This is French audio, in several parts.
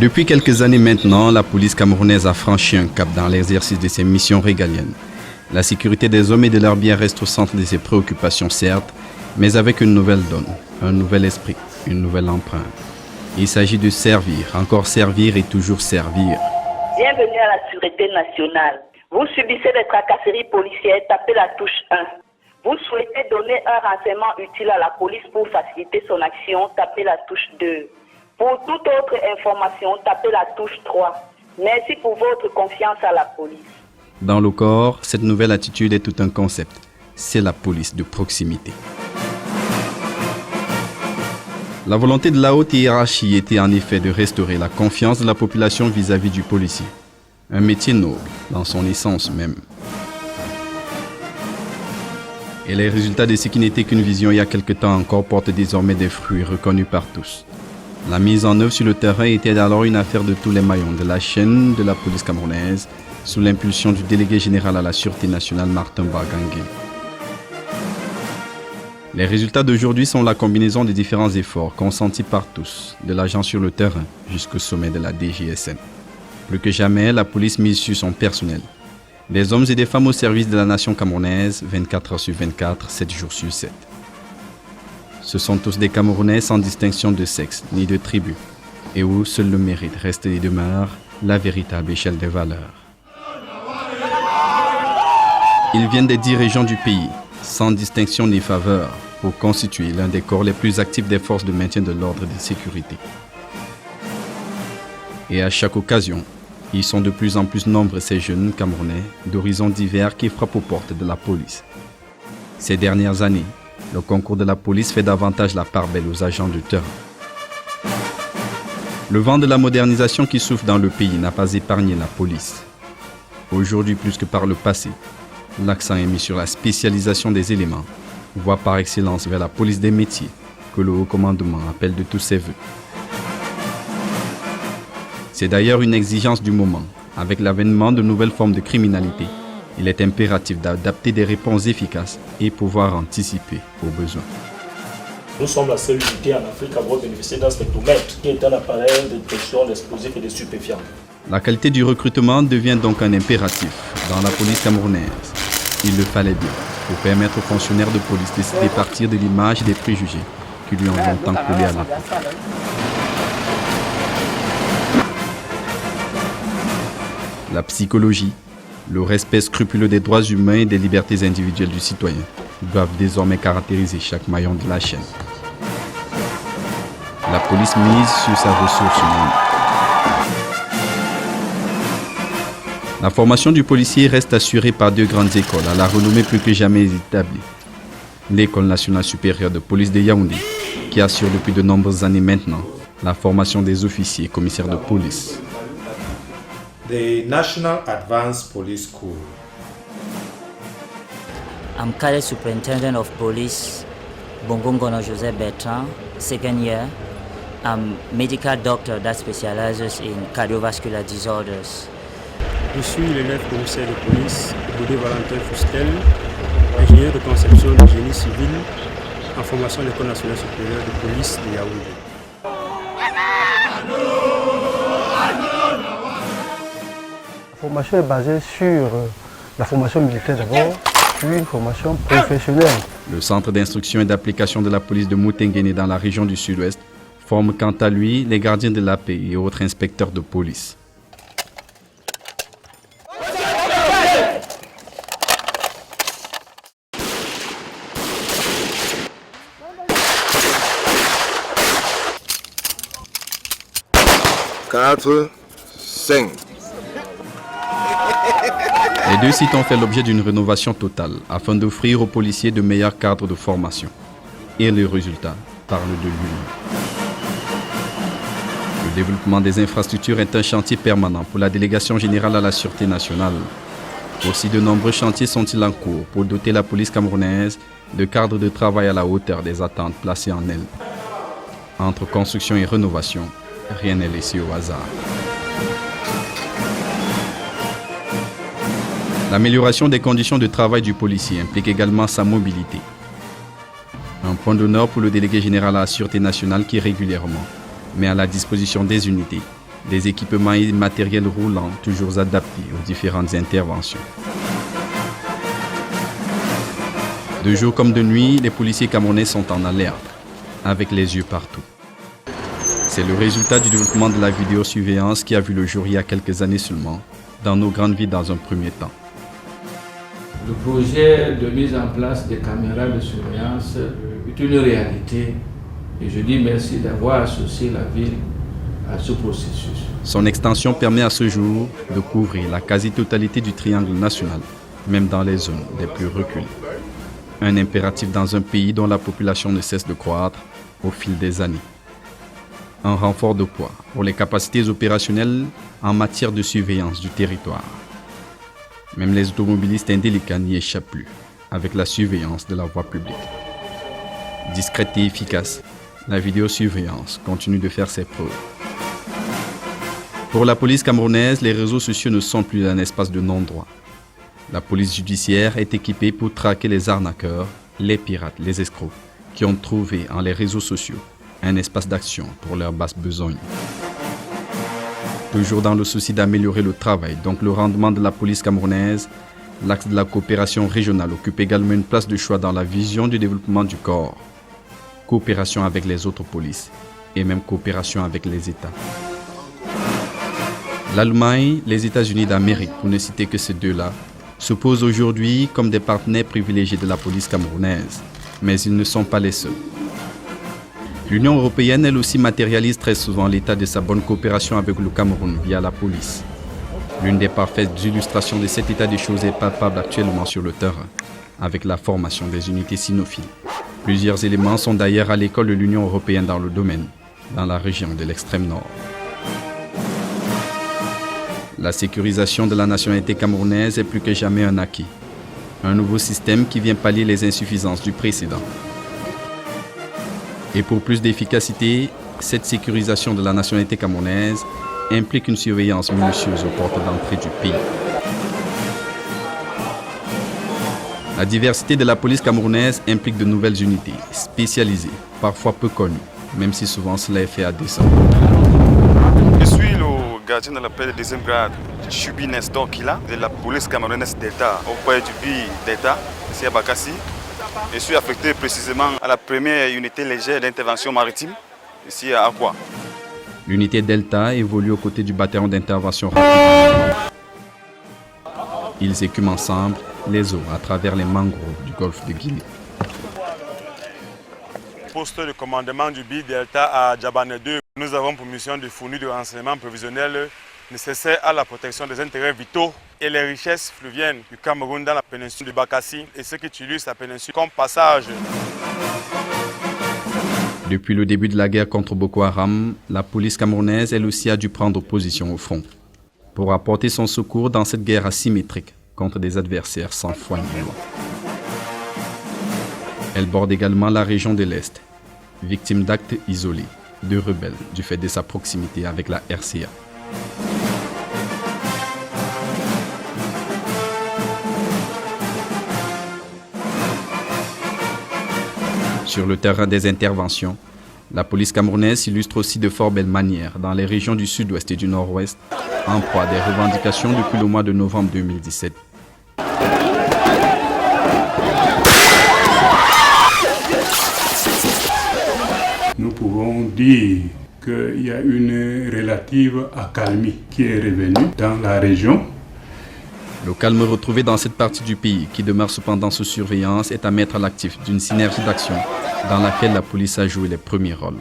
Depuis quelques années maintenant, la police camerounaise a franchi un cap dans l'exercice de ses missions régaliennes. La sécurité des hommes et de leurs biens reste au centre de ses préoccupations, certes, mais avec une nouvelle donne, un nouvel esprit, une nouvelle empreinte. Il s'agit de servir, encore servir et toujours servir. Bienvenue à la Sûreté nationale. Vous subissez des tracasseries policières, tapez la touche 1. Vous souhaitez donner un renseignement utile à la police pour faciliter son action, tapez la touche 2. Pour toute autre information, tapez la touche 3. Merci pour votre confiance à la police. Dans le corps, cette nouvelle attitude est tout un concept. C'est la police de proximité. La volonté de la haute hiérarchie était en effet de restaurer la confiance de la population vis-à-vis du policier. Un métier noble, dans son essence même. Et les résultats de ce qui n'était qu'une vision il y a quelque temps encore portent désormais des fruits reconnus par tous. La mise en œuvre sur le terrain était alors une affaire de tous les maillons de la chaîne de la police camerounaise, sous l'impulsion du délégué général à la Sûreté nationale Martin Bagangé. Les résultats d'aujourd'hui sont la combinaison des différents efforts consentis par tous, de l'agent sur le terrain jusqu'au sommet de la DGSN. Plus que jamais, la police mise sur son personnel. Des hommes et des femmes au service de la nation camerounaise, 24 heures sur 24, 7 jours sur 7. Ce sont tous des Camerounais sans distinction de sexe ni de tribu, et où seul le mérite reste et demeure la véritable échelle des valeurs. Ils viennent des 10 régions du pays, sans distinction ni faveur, pour constituer l'un des corps les plus actifs des forces de maintien de l'ordre et de sécurité. Et à chaque occasion, ils sont de plus en plus nombreux ces jeunes Camerounais d'horizons divers qui frappent aux portes de la police. Ces dernières années, le concours de la police fait davantage la part belle aux agents du terrain. Le vent de la modernisation qui souffle dans le pays n'a pas épargné la police. Aujourd'hui plus que par le passé, l'accent est mis sur la spécialisation des éléments, voie par excellence vers la police des métiers, que le haut commandement appelle de tous ses voeux. C'est d'ailleurs une exigence du moment. Avec l'avènement de nouvelles formes de criminalité, il est impératif d'adapter des réponses efficaces et pouvoir anticiper aux besoins. Nous sommes la seule unité en Afrique à avoir bénéficié d'un spectromètre qui est un appareil de détection d'explosifs et de stupéfiants. La qualité du recrutement devient donc un impératif dans la police camerounaise. Il le fallait bien pour permettre aux fonctionnaires de police de se départir de l'image et des préjugés qui lui ont longtemps coulé à la peau. La psychologie, le respect scrupuleux des droits humains et des libertés individuelles du citoyen doivent désormais caractériser chaque maillon de la chaîne. La police mise sur sa ressource humaine. La formation du policier reste assurée par 2 grandes écoles à la renommée plus que jamais établie. L'École nationale supérieure de police de Yaoundé, qui assure depuis de nombreuses années maintenant la formation des officiers et commissaires de police. The National Advanced Police School. I'm Cadet Superintendent of Police, Bongongono José Bertrand, second year. I'm medical doctor that specializes in cardiovascular disorders. Je suis l'élève commissaire de police, Boudé Valentin Fustel, ingénieur de conception de génie civil en formation à l'École nationale supérieure de police de Yaoundé. La formation est basée sur la formation militaire d'abord, puis une formation professionnelle. Le centre d'instruction et d'application de la police de Moutenguéné dans la région du Sud-Ouest forme quant à lui les gardiens de la paix et autres inspecteurs de police. Quatre, 5. Les 2 sites ont fait l'objet d'une rénovation totale afin d'offrir aux policiers de meilleurs cadres de formation. Et les résultats parlent de lui-même. Le développement des infrastructures est un chantier permanent pour la délégation générale à la Sûreté nationale. Aussi de nombreux chantiers sont-ils en cours pour doter la police camerounaise de cadres de travail à la hauteur des attentes placées en elle. Entre construction et rénovation, rien n'est laissé au hasard. L'amélioration des conditions de travail du policier implique également sa mobilité. Un point d'honneur pour le délégué général à la Sûreté nationale qui régulièrement met à la disposition des unités Des équipements et matériels roulants toujours adaptés aux différentes interventions. De jour comme de nuit, les policiers camerounais sont en alerte, avec les yeux partout. C'est le résultat du développement de la vidéosurveillance qui a vu le jour il y a quelques années seulement, dans nos grandes villes dans un premier temps. Le projet de mise en place des caméras de surveillance est une réalité et je dis merci d'avoir associé la ville à ce processus. Son extension permet à ce jour de couvrir la quasi-totalité du triangle national, même dans les zones les plus reculées. Un impératif dans un pays dont la population ne cesse de croître au fil des années. Un renfort de poids pour les capacités opérationnelles en matière de surveillance du territoire. Même les automobilistes indélicats n'y échappent plus avec la surveillance de la voie publique. Discrète et efficace, la vidéosurveillance continue de faire ses preuves. Pour la police camerounaise, les réseaux sociaux ne sont plus un espace de non-droit. La police judiciaire est équipée pour traquer les arnaqueurs, les pirates, les escrocs, qui ont trouvé en les réseaux sociaux un espace d'action pour leurs basses besognes. Toujours dans le souci d'améliorer le travail, donc le rendement de la police camerounaise, l'axe de la coopération régionale occupe également une place de choix dans la vision du développement du corps. Coopération avec les autres polices et même coopération avec les États. L'Allemagne, les États-Unis d'Amérique, pour ne citer que ces deux-là, se posent aujourd'hui comme des partenaires privilégiés de la police camerounaise, mais ils ne sont pas les seuls. L'Union européenne, elle aussi, matérialise très souvent l'état de sa bonne coopération avec le Cameroun via la police. L'une des parfaites illustrations de cet état des choses est palpable actuellement sur le terrain, avec la formation des unités cynophiles. Plusieurs éléments sont d'ailleurs à l'école de l'Union européenne dans le domaine, dans la région de l'extrême nord. La sécurisation de la nationalité camerounaise est plus que jamais un acquis. Un nouveau système qui vient pallier les insuffisances du précédent. Et pour plus d'efficacité, cette sécurisation de la nationalité camerounaise implique une surveillance minutieuse aux portes d'entrée du pays. La diversité de la police camerounaise implique de nouvelles unités, spécialisées, parfois peu connues, même si souvent cela est fait à dessein. Je suis le gardien de la paix de deuxième grade, Chubi Nestor Kila, de la police camerounaise d'État, auprès du BI d'État, ici à Bakassi. Je suis affecté précisément à la première unité légère d'intervention maritime, ici à Akwa. L'unité Delta évolue aux côtés du bataillon d'intervention rapide. Ils écument ensemble les eaux à travers les mangroves du golfe de Guinée. Poste de commandement du BI Delta à Djabane 2, nous avons pour mission de fournir du renseignement prévisionnel nécessaire à la protection des intérêts vitaux et les richesses fluviennes du Cameroun dans la péninsule du Bakassi et ce qui utilise la péninsule comme passage. Depuis le début de la guerre contre Boko Haram, la police camerounaise, elle aussi, a dû prendre position au front pour apporter son secours dans cette guerre asymétrique contre des adversaires sans foi ni loi. Elle borde également la région de l'Est, victime d'actes isolés de rebelles du fait de sa proximité avec la RCA. Sur le terrain des interventions, la police camerounaise s'illustre aussi de fort belles manières dans les régions du sud-ouest et du nord-ouest, en proie à des revendications depuis le mois de novembre 2017. Nous pouvons dire qu'il y a une relative accalmie qui est revenue dans la région. Le calme retrouvé dans cette partie du pays, qui demeure cependant sous surveillance, est à mettre à l'actif d'une synergie d'action dans laquelle la police a joué les premiers rôles.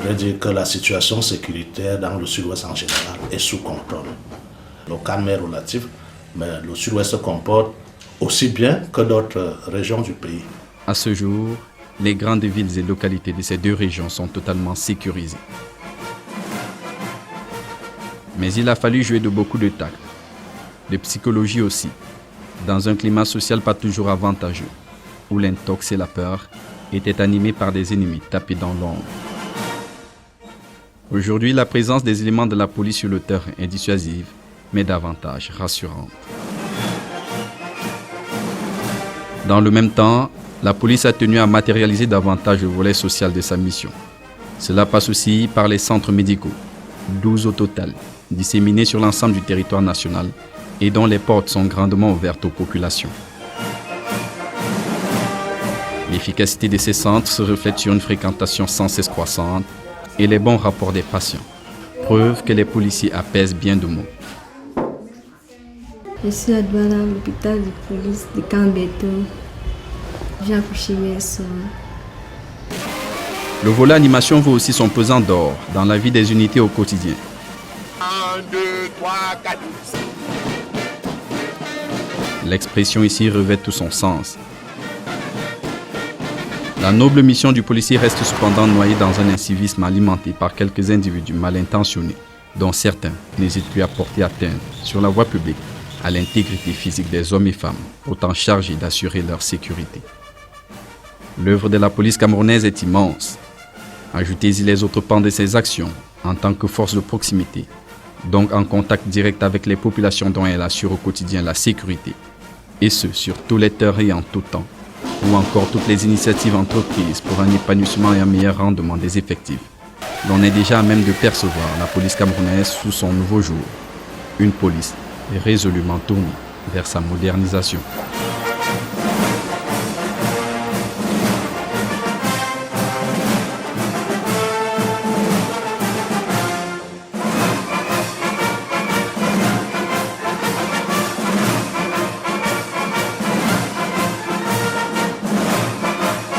Je veux dire que la situation sécuritaire dans le sud-ouest en général est sous contrôle. Le calme est relatif, mais le sud-ouest se comporte aussi bien que d'autres régions du pays. À ce jour, les grandes villes et localités de ces deux régions sont totalement sécurisées. Mais il a fallu jouer de beaucoup de tact, de psychologie aussi, dans un climat social pas toujours avantageux, où l'intox et la peur étaient animés par des ennemis tapés dans l'ombre. Aujourd'hui, la présence des éléments de la police sur le terrain est dissuasive, mais davantage rassurante. Dans le même temps, la police a tenu à matérialiser davantage le volet social de sa mission. Cela passe aussi par les centres médicaux, 12 au total, disséminés sur l'ensemble du territoire national et dont les portes sont grandement ouvertes aux populations. L'efficacité de ces centres se reflète sur une fréquentation sans cesse croissante et les bons rapports des patients, preuve que les policiers apaisent bien de mots. Je suis à Douala, l'hôpital de police de Cambeto. J'ai accouché hier soir. Le volet animation vaut aussi son pesant d'or dans la vie des unités au quotidien. 1, 2, 3, 4. L'expression ici revêt tout son sens. La noble mission du policier reste cependant noyée dans un incivisme alimenté par quelques individus mal intentionnés, dont certains n'hésitent plus à porter atteinte sur la voie publique à l'intégrité physique des hommes et femmes, autant chargés d'assurer leur sécurité. L'œuvre de la police camerounaise est immense. Ajoutez-y les autres pans de ses actions en tant que force de proximité, donc en contact direct avec les populations dont elle assure au quotidien la sécurité, et ce sur tous les terrains et en tout temps, ou encore toutes les initiatives entreprises pour un épanouissement et un meilleur rendement des effectifs. L'on est déjà à même de percevoir la police camerounaise sous son nouveau jour, une police résolument tournée vers sa modernisation.